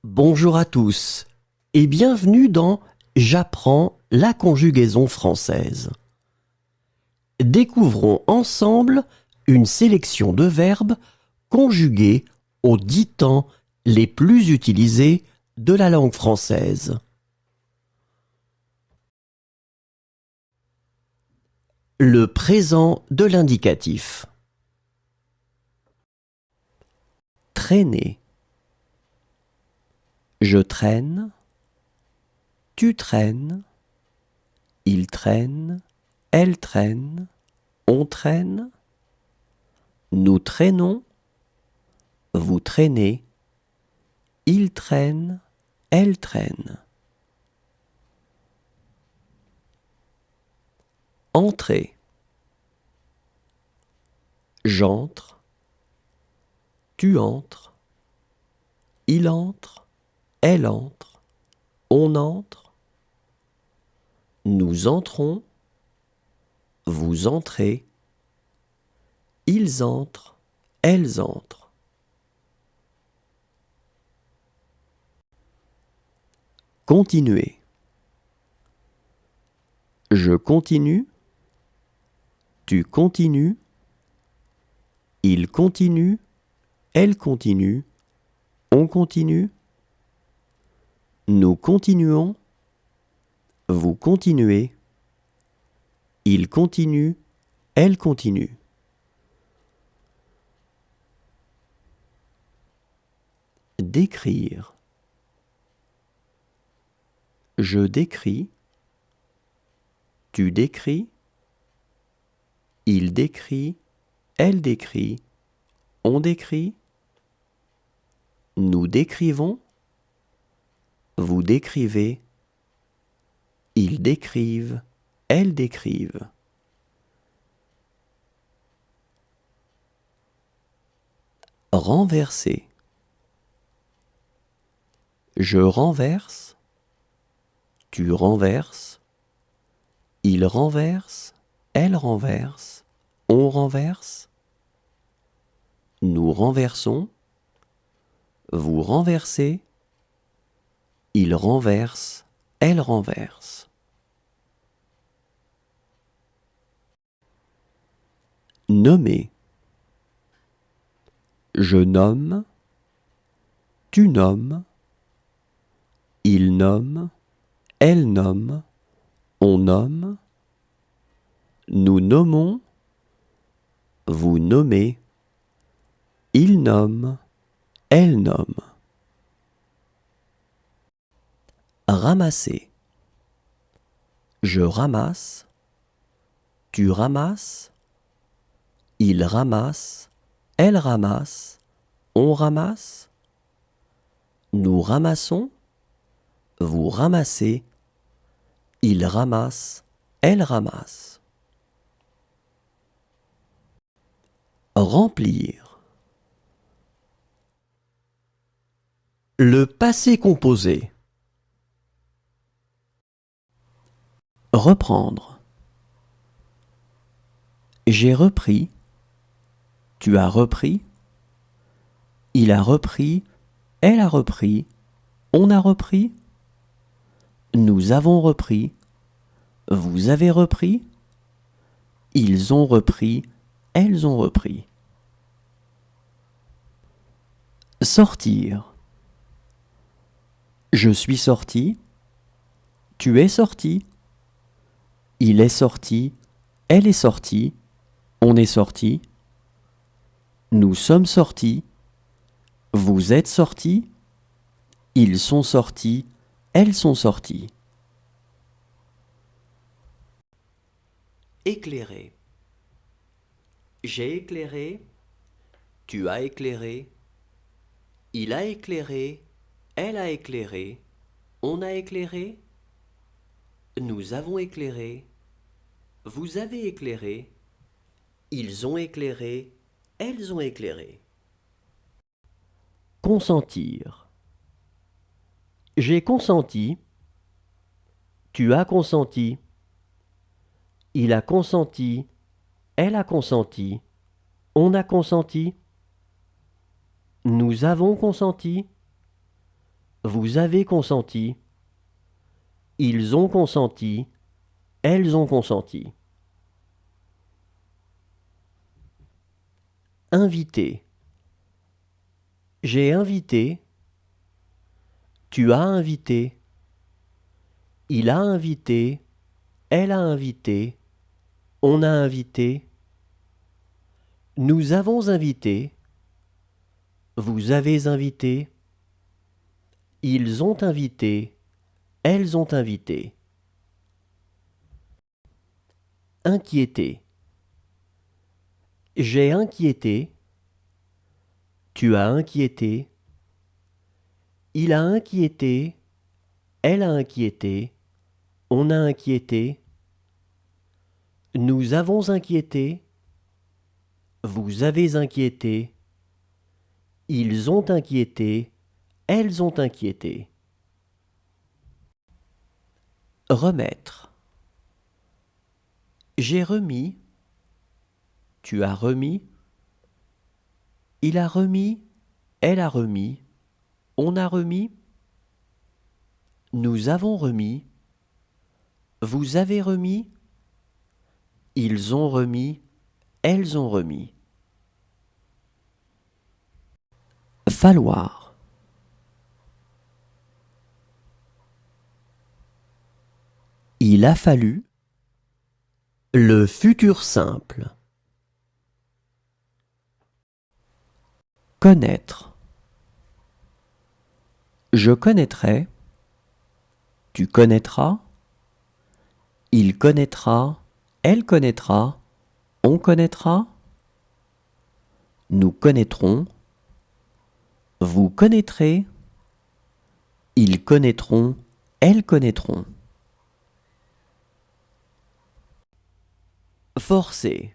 Bonjour à tous et bienvenue dans J'apprends la conjugaison française. Découvrons ensemble une sélection de verbes conjugués aux 10 temps les plus utilisés de la langue française. Le présent de l'indicatif. Traîner. Je traîne, tu traînes, il traîne, elle traîne, on traîne, nous traînons, vous traînez, il traîne, elle traîne. Entrer. J'entre, tu entres, il entre, elle entre, on entre, nous entrons, vous entrez, ils entrent, elles entrent. Continuer. Je continue, tu continues, il continue, elle continue, on continue, nous continuons, vous continuez, il continue, elle continue. Décrire. Je décris, tu décris, il décrit, elle décrit, on décrit, nous décrivons, vous décrivez, ils décrivent, elles décrivent. Renverser. Je renverse, tu renverses, il renverse, elle renverse, on renverse, nous renversons, vous renversez, il renverse, elle renverse. Nommer. Je nomme, tu nommes, il nomme, elle nomme, on nomme, nous nommons, vous nommez, il nomme, elle nomme. Ramasser. Je ramasse, tu ramasses, il ramasse, elle ramasse, on ramasse, nous ramassons, vous ramassez, il ramasse, elle ramasse. Remplir. Le passé composé. Reprendre. J'ai repris, tu as repris, il a repris, elle a repris, on a repris, nous avons repris, vous avez repris, ils ont repris, elles ont repris. Sortir. Je suis sorti, tu es sorti, il est sorti, elle est sortie, on est sorti, nous sommes sortis, vous êtes sortis, ils sont sortis, elles sont sorties. Éclairer. J'ai éclairé, tu as éclairé, il a éclairé, elle a éclairé, on a éclairé, nous avons éclairé, vous avez éclairé, ils ont éclairé, elles ont éclairé. Consentir. J'ai consenti, tu as consenti, il a consenti, elle a consenti, on a consenti, nous avons consenti, Vous avez consenti. Ils ont consenti. Elles ont consenti. Invité. J'ai invité. Tu as invité. Il a invité. Elle a invité. On a invité. Nous avons invité. Vous avez invité. Ils ont invité. Elles ont invité. Inquiété. J'ai inquiété. Tu as inquiété. Il a inquiété. Elle a inquiété. On a inquiété. Nous avons inquiété. Vous avez inquiété. Ils ont inquiété. Elles ont inquiété. Remettre. J'ai remis. Tu as remis. Il a remis. Elle a remis. On a remis. Nous avons remis. Vous avez remis. Ils ont remis. Elles ont remis. Falloir. Il a fallu. Le futur simple. Connaître. Je connaîtrai. Tu connaîtras. Il connaîtra. Elle connaîtra. On connaîtra. Nous connaîtrons. Vous connaîtrez. Ils connaîtront. Elles connaîtront. Forcer.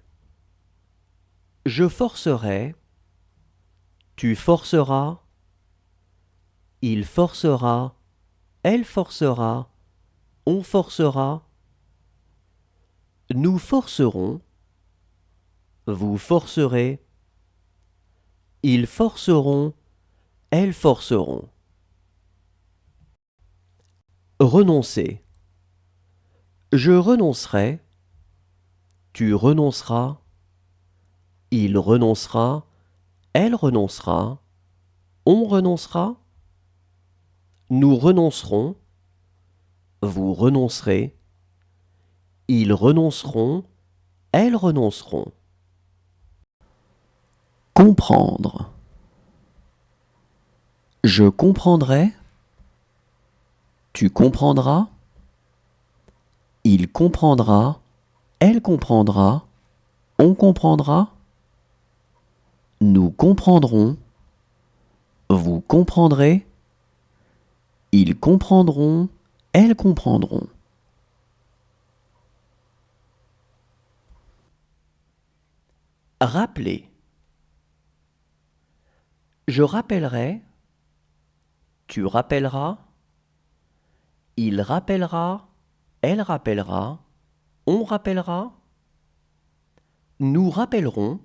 Je forcerai. Tu forceras. Il forcera. Elle forcera. On forcera. Nous forcerons. Vous forcerez. Ils forceront. Elles forceront. Renoncer. Je renoncerai. Tu renonceras. Il renoncera. Elle renoncera. On renoncera. Nous renoncerons. Vous renoncerez. Ils renonceront. Elles renonceront. Comprendre. Je comprendrai. Tu comprendras. Il comprendra. Elle comprendra. On comprendra. Nous comprendrons. Vous comprendrez. Ils comprendront. Elles comprendront. Rappeler. Je rappellerai. Tu rappelleras. Il rappellera. Elle rappellera. On rappellera. Nous rappellerons.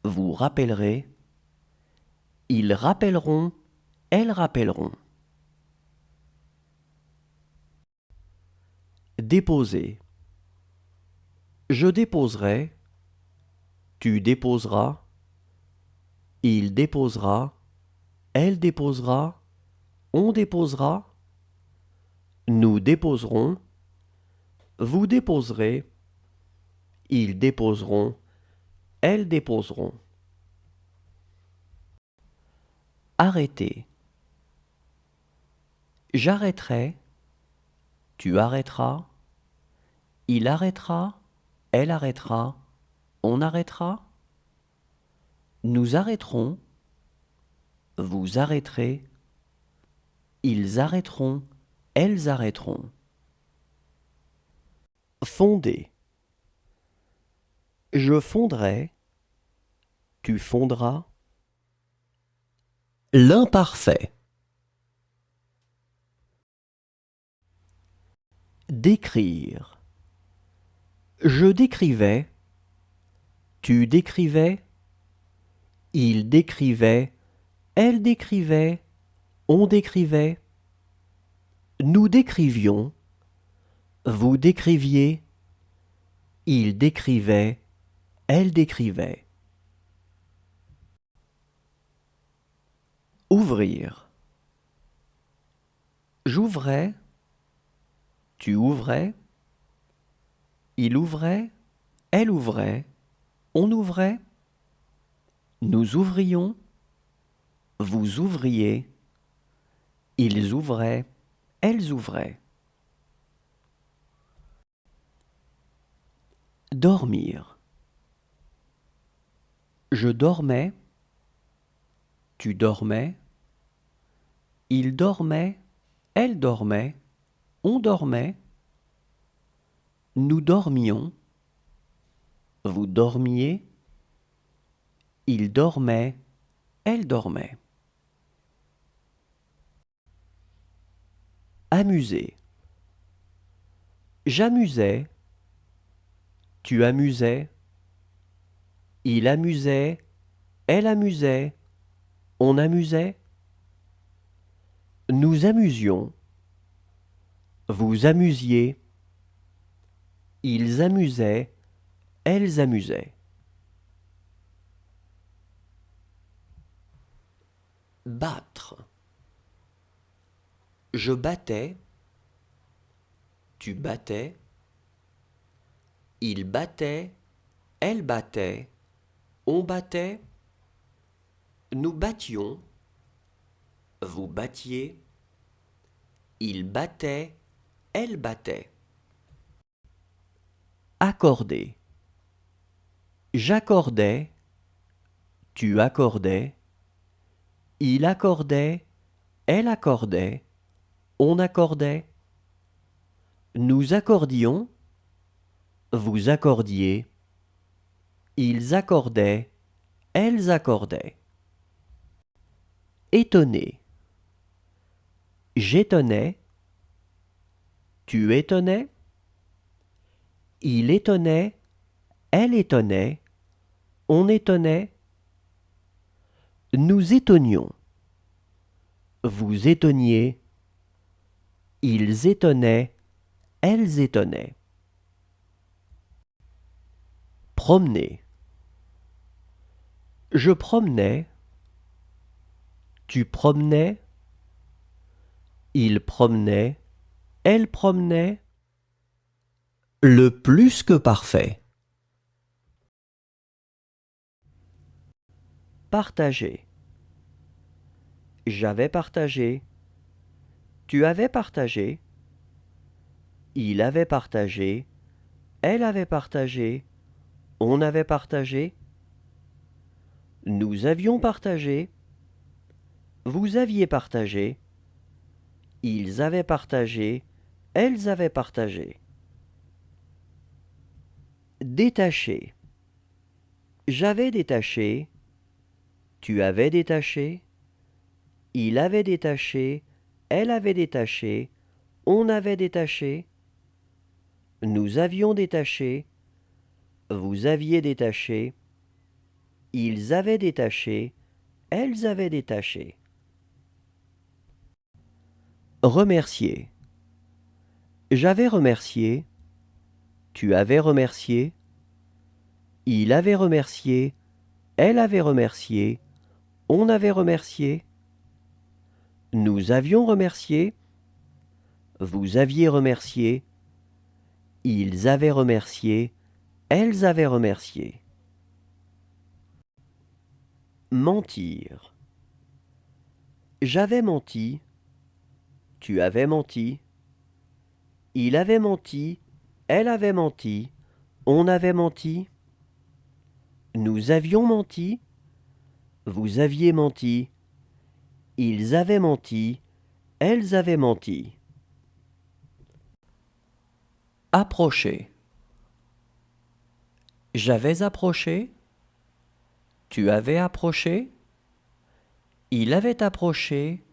Vous rappellerez. Ils rappelleront. Elles rappelleront. Déposer. Je déposerai. Tu déposeras. Il déposera. Elle déposera. On déposera. Nous déposerons. Vous déposerez. Ils déposeront. Elles déposeront. Arrêter. J'arrêterai. Tu arrêteras. Il arrêtera. Elle arrêtera. On arrêtera. Nous arrêterons. Vous arrêterez. Ils arrêteront. Elles arrêteront. Fonder. Je fonderai. Tu fonderas. L'imparfait. Décrire. Je décrivais. Tu décrivais. Il décrivait. Elle décrivait. On décrivait. Nous décrivions. Vous décriviez. Il décrivait. Elle décrivait. Ouvrir. J'ouvrais. Tu ouvrais. Il ouvrait. Elle ouvrait. On ouvrait. Nous ouvrions. Vous ouvriez. Ils ouvraient. Elles ouvraient. Dormir. Je dormais. Tu dormais. Il dormait. Elle dormait. On dormait. Nous dormions. Vous dormiez. Il dormait. Elle dormait. Amuser. J'amusais. Tu amusais. Il amusait. Elle amusait. On amusait. Nous amusions. Vous amusiez. Ils amusaient. Elles amusaient. Battre. Je battais. Tu battais. Il battait. Elle battait. On battait. Nous battions. Vous battiez. Il battait. Elle battait. Accorder. J'accordais. Tu accordais. Il accordait. Elle accordait. On accordait. Nous accordions. Vous accordiez. Ils accordaient. Elles accordaient. Étonner. J'étonnais. Tu étonnais. Il étonnait. Elle étonnait. On étonnait. Nous étonnions. Vous étonniez. Ils étonnaient. Elles étonnaient. Promener. Je promenais. Tu promenais. Il promenait. Elle promenait. Le plus que parfait. Partager. J'avais partagé. Tu avais partagé. Il avait partagé. Elle avait partagé. On avait partagé. Nous avions partagé. Vous aviez partagé. Ils avaient partagé. Elles avaient partagé. Détacher. J'avais détaché. Tu avais détaché. Il avait détaché. Elle avait détaché. On avait détaché. Nous avions détaché. Vous aviez détaché. Ils avaient détaché. Elles avaient détaché. Remercier. J'avais remercié. Tu avais remercié. Il avait remercié. Elle avait remercié. On avait remercié. Nous avions remercié. Vous aviez remercié. Ils avaient remercié. Elles avaient remercié. Mentir. J'avais menti. Tu avais menti. Il avait menti. Elle avait menti. On avait menti. Nous avions menti. Vous aviez menti. Ils avaient menti. Elles avaient menti. Approcher. J'avais approché. Tu avais approché. Il avait approché.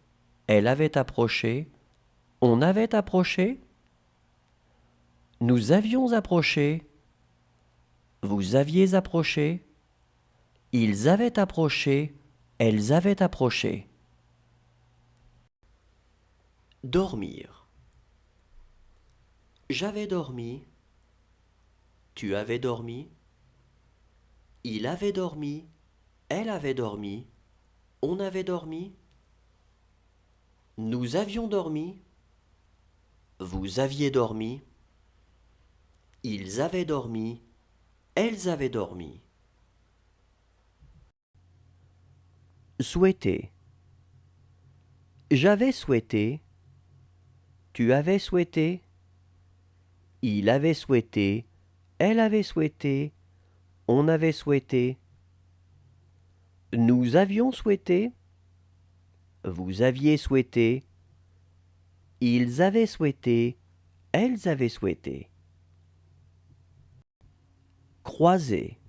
Elle avait approché. On avait approché. Nous avions approché. Vous aviez approché. Ils avaient approché. Elles avaient approché. Dormir. J'avais dormi. Tu avais dormi. Il avait dormi. Elle avait dormi. On avait dormi. Nous avions dormi. Vous aviez dormi. Ils avaient dormi. Elles avaient dormi. Souhaiter. J'avais souhaité. Tu avais souhaité. Il avait souhaité. Elle avait souhaité. On avait souhaité. Nous avions souhaité. Vous aviez souhaité. Ils avaient souhaité. Elles avaient souhaité. Croiser.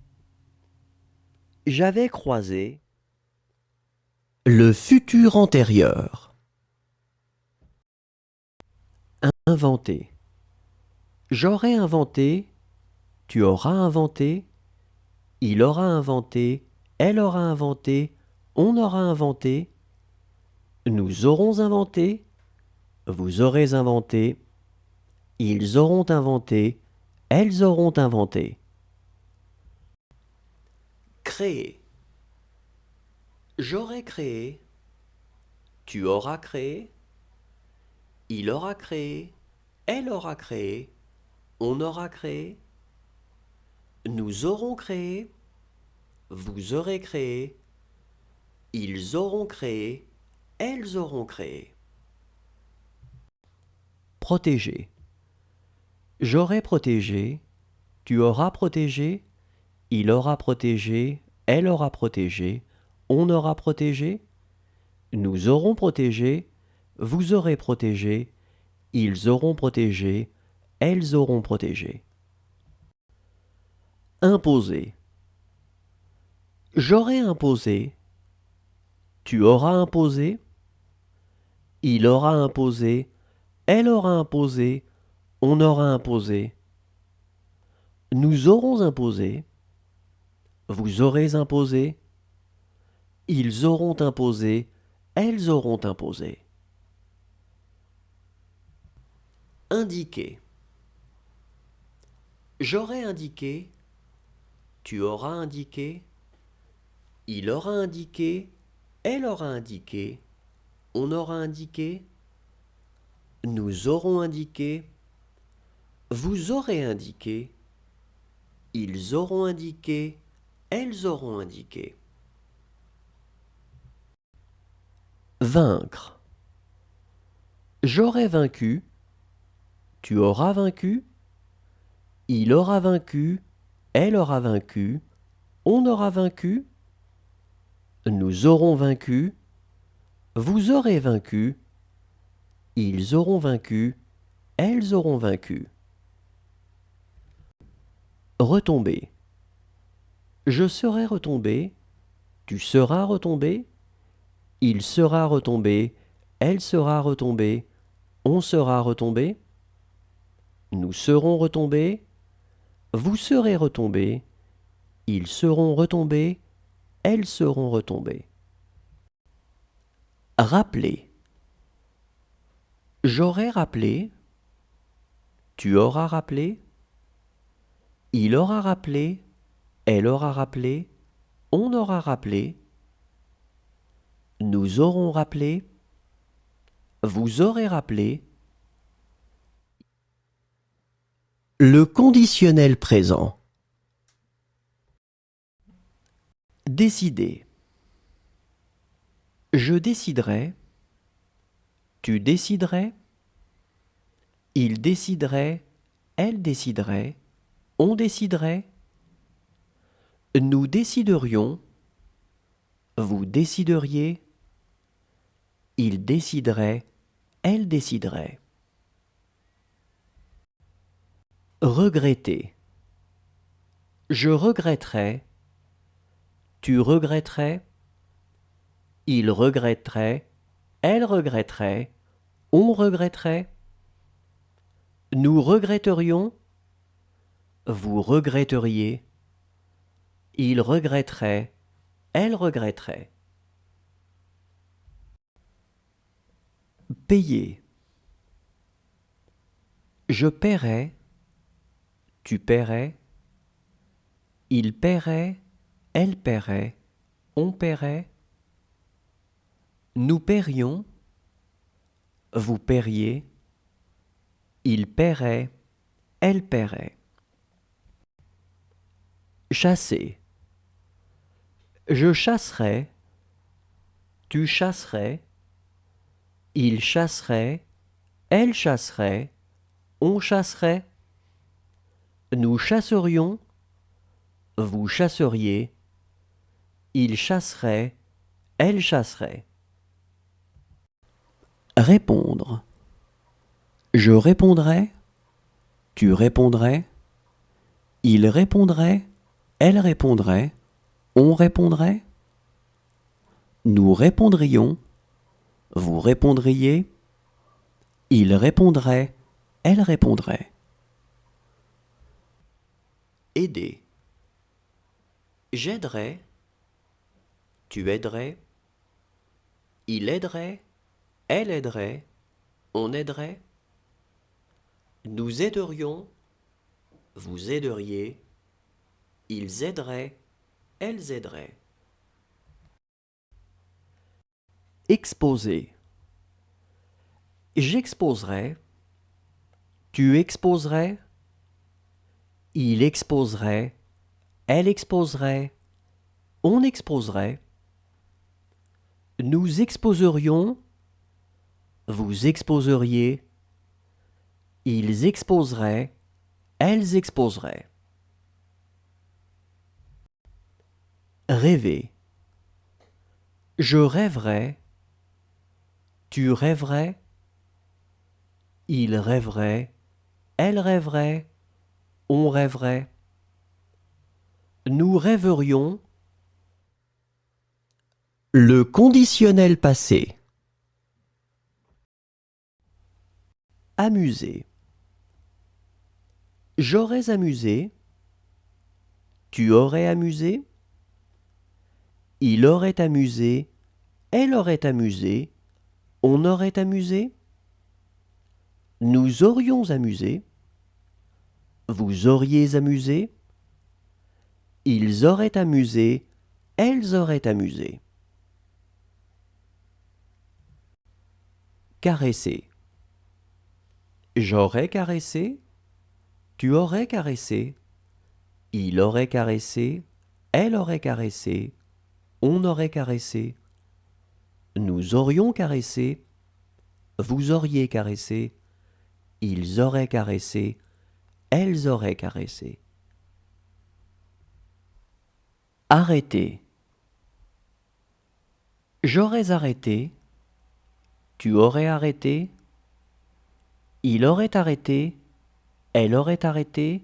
J'avais croisé. Le futur antérieur. Inventer. J'aurais inventé. Tu auras inventé. Il aura inventé. Elle aura inventé. On aura inventé. Nous aurons inventé. Vous aurez inventé. Ils auront inventé. Elles auront inventé. Créer. J'aurai créé. Tu auras créé. Il aura créé. Elle aura créé. On aura créé. Nous aurons créé. Vous aurez créé. Ils auront créé. Elles auront créé. Protéger. J'aurai protégé. Tu auras protégé. Il aura protégé. Elle aura protégé. On aura protégé. Nous aurons protégé. Vous aurez protégé. Ils auront protégé. Elles auront protégé. Imposer. J'aurai imposé. Tu auras imposé. Il aura imposé. Elle aura imposé. On aura imposé. Nous aurons imposé. Vous aurez imposé. Ils auront imposé. Elles auront imposé. Indiquer. J'aurai indiqué. Tu auras indiqué. Il aura indiqué. Elle aura indiqué. On aura indiqué. Nous aurons indiqué. Vous aurez indiqué. Ils auront indiqué. Elles auront indiqué. Vaincre. J'aurai vaincu. Tu auras vaincu. Il aura vaincu. Elle aura vaincu. On aura vaincu. Nous aurons vaincu. Vous aurez vaincu. Ils auront vaincu. Elles auront vaincu. Retomber. Je serai retombé. Tu seras retombé. Il sera retombé. Elle sera retombée. On sera retombé. Nous serons retombés. Vous serez retombés. Ils seront retombés. Elles seront retombées. Rappeler. J'aurai rappelé. Tu auras rappelé. Il aura rappelé. Elle aura rappelé. On aura rappelé. Nous aurons rappelé. Vous aurez rappelé. Le conditionnel présent. Décider. Je déciderai. Tu déciderais. Il déciderait. Elle déciderait. On déciderait. Nous déciderions. Vous décideriez. Il déciderait. Elle déciderait. Regretter. Je regretterais. Tu regretterais. Il regretterait. Elle regretterait. On regretterait. Nous regretterions. Vous regretteriez. Il regretterait. Elle regretterait. Payer. Je paierai, tu paierais, il paierait, elle paierait, on paierait, nous paierions, vous paieriez, il paierait, elle paierait. Chasser. Je chasserai, tu chasserais, il chasserait, elle chasserait, on chasserait, nous chasserions, vous chasseriez, il chasserait, elle chasserait. Répondre. Je répondrai, tu répondrais, il répondrait, elle répondrait, on répondrait, nous répondrions, vous répondriez, il répondrait, elle répondrait. Aider. J'aiderais, tu aiderais, il aiderait, elle aiderait, on aiderait, nous aiderions, vous aideriez, ils aideraient, elles aideraient. Exposer. J'exposerai, tu exposerais, il exposerait, elle exposerait, on exposerait, nous exposerions, vous exposeriez, ils exposeraient, elles exposeraient. Rêver. Je rêverais, tu rêverais, il rêverait, elle rêverait, on rêverait, nous rêverions. Le conditionnel passé. Amuser. J'aurais amusé, tu aurais amusé, il aurait amusé, elle aurait amusé, on aurait amusé, nous aurions amusé, vous auriez amusé, ils auraient amusé, elles auraient amusé. Caresser. J'aurais caressé, tu aurais caressé, il aurait caressé, elle aurait caressé, on aurait caressé, nous aurions caressé, vous auriez caressé, ils auraient caressé, elles auraient caressé. Arrêter. J'aurais arrêté, tu aurais arrêté, il aurait arrêté, elle aurait arrêté,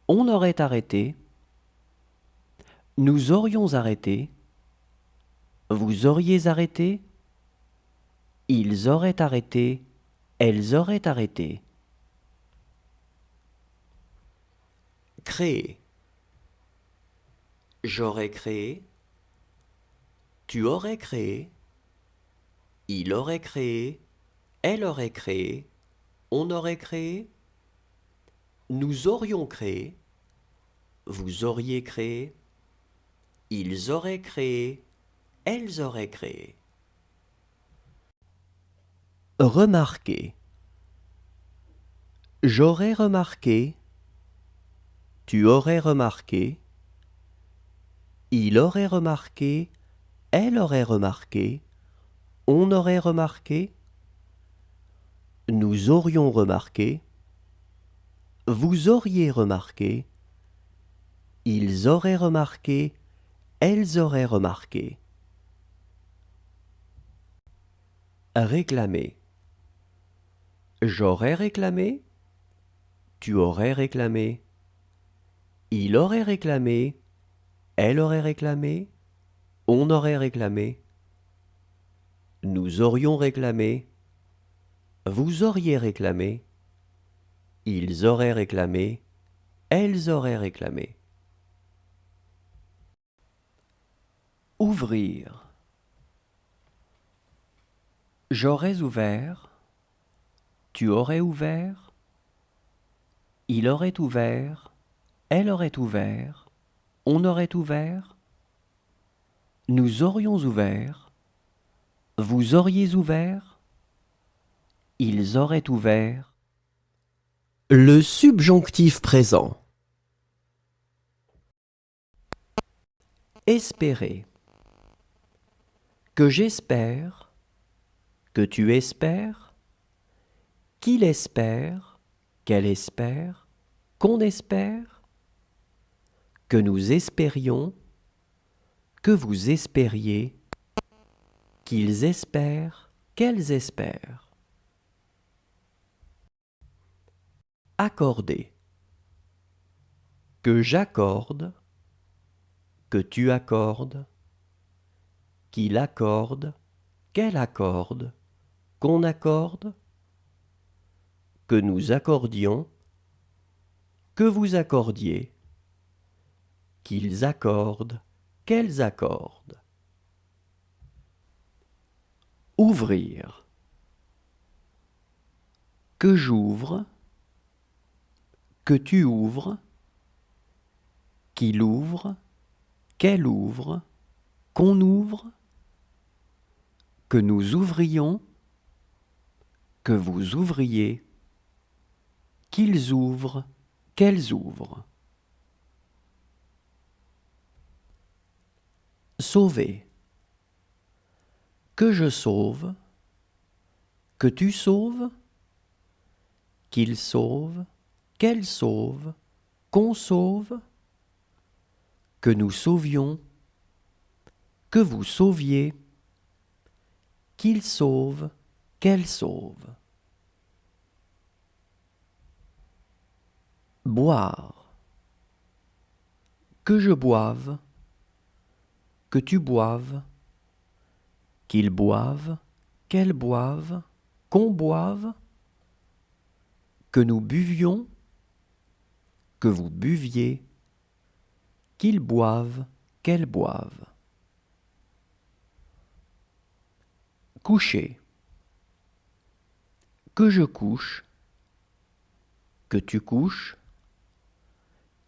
on aurait arrêté, nous aurions arrêté, vous auriez arrêté, ils auraient arrêté, elles auraient arrêté. Créer. J'aurais créé, tu aurais créé, il aurait créé, elle aurait créé, on aurait créé, nous aurions créé, vous auriez créé, ils auraient créé, elles auraient créé. Remarquer. J'aurais remarqué, tu aurais remarqué, il aurait remarqué, elle aurait remarqué, on aurait remarqué, nous aurions remarqué, vous auriez remarqué, ils auraient remarqué, elles auraient remarqué. Réclamer. J'aurais réclamé, tu aurais réclamé, il aurait réclamé, elle aurait réclamé, on aurait réclamé, nous aurions réclamé, vous auriez réclamé, ils auraient réclamé, elles auraient réclamé. Ouvrir. J'aurais ouvert, tu aurais ouvert, il aurait ouvert, elle aurait ouvert, on aurait ouvert, nous aurions ouvert, vous auriez ouvert, ils auraient ouvert. Le subjonctif présent. Espérer. Que j'espère, que tu espères, qu'il espère, qu'elle espère, qu'on espère, que nous espérions, que vous espériez, qu'ils espèrent, qu'elles espèrent. Accorder. Que j'accorde, que tu accordes, qu'il accorde, qu'elle accorde, qu'on accorde, que nous accordions, que vous accordiez, qu'ils accordent, qu'elles accordent. Ouvrir. Que j'ouvre, que tu ouvres, qu'il ouvre, qu'elle ouvre, qu'on ouvre, que nous ouvrions, que vous ouvriez, qu'ils ouvrent, qu'elles ouvrent. Sauver. Que je sauve, que tu sauves, qu'il sauve, qu'elle sauve, qu'on sauve, que nous sauvions, que vous sauviez, qu'il sauve, qu'elle sauve. Boire. Que je boive, que tu boives, qu'il boive, qu'elle boive, qu'on boive, que nous buvions, que vous buviez, qu'ils boivent, qu'elles boivent. Coucher. Que je couche, que tu couches,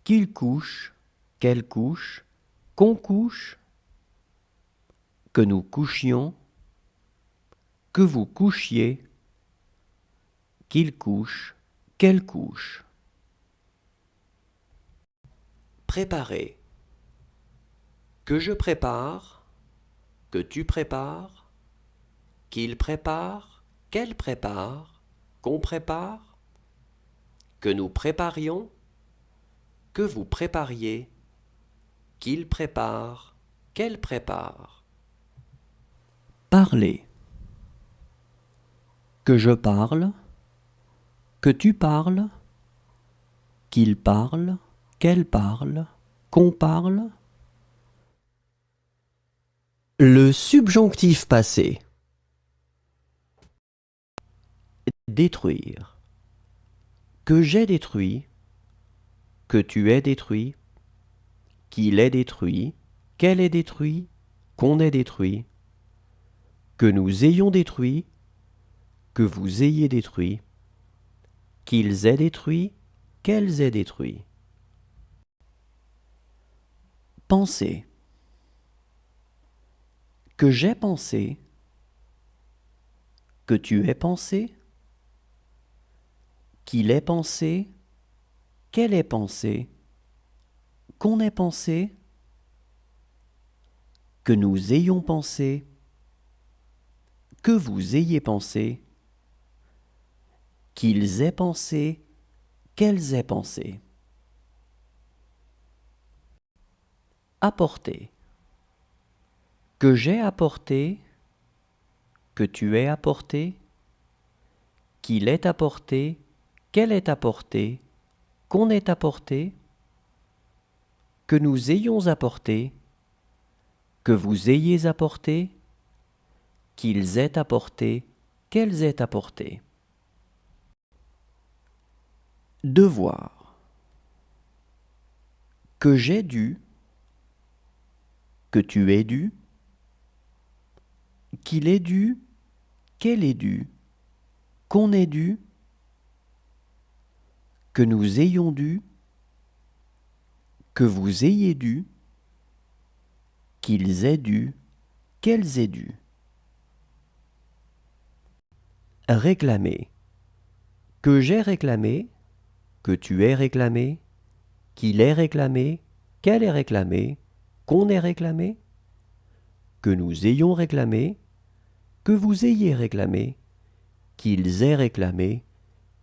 qu'il couche, qu'elle couche, qu'on couche, que nous couchions, que vous couchiez, qu'il couche, qu'elle couche. Préparer. Que je prépare, que tu prépares, qu'il prépare, qu'elle prépare, qu'on prépare, que nous préparions, que vous prépariez, qu'il prépare, qu'elle prépare. Parler. Que je parle, que tu parles, qu'il parle, qu'elle parle, qu'on parle. Le subjonctif passé. Détruire. Que j'ai détruit, que tu aies détruit, qu'il ait détruit, qu'elle ait détruit, qu'on ait détruit, que nous ayons détruit, que vous ayez détruit, qu'ils aient détruit, qu'elles aient détruit. Penser. Que j'ai pensé, que tu aies pensé, qu'il ait pensé, qu'elle ait pensé, qu'on ait pensé, que nous ayons pensé, que vous ayez pensé, qu'ils aient pensé, qu'elles aient pensé. Apporter. Que j'ai apporté, que tu aies apporté, qu'il ait apporté, qu'elle ait apporté, qu'on ait apporté, que nous ayons apporté, que vous ayez apporté, qu'ils aient apporté, qu'elles aient apporté. Devoir. Que j'ai dû, que tu aies dû, qu'il ait dû, qu'elle ait dû, qu'on ait dû, que nous ayons dû, que vous ayez dû, qu'ils aient dû, qu'elles aient dû. Réclamer. Que j'ai réclamé, que tu aies réclamé, qu'il ait réclamé, qu'elle ait réclamé, qu'on ait réclamé, que nous ayons réclamé, que vous ayez réclamé, qu'ils aient réclamé,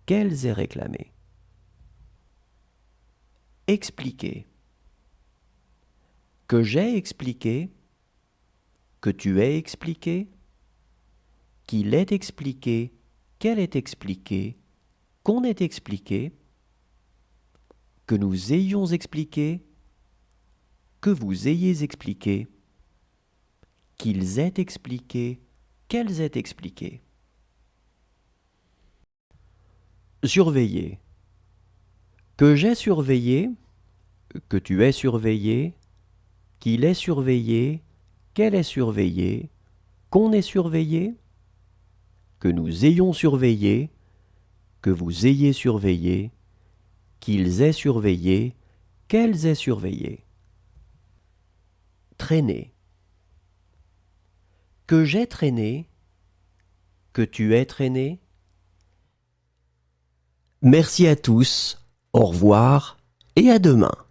qu'elles aient réclamé. Expliquer. Que j'ai expliqué, que tu aies expliqué, qu'il ait expliqué, qu'elle ait expliqué, qu'on ait expliqué, que nous ayons expliqué, que vous ayez expliqué, qu'ils aient expliqué, qu'elles aient expliqué. Surveiller. Que j'ai surveillé, que tu aies surveillé, qu'il ait surveillé, qu'elle ait surveillé, qu'on ait surveillé, que nous ayons surveillé, que vous ayez surveillé, qu'ils aient surveillé, qu'elles aient surveillé. Traîner. Que j'ai traîné, que tu aies traîné. Merci à tous, au revoir et à demain.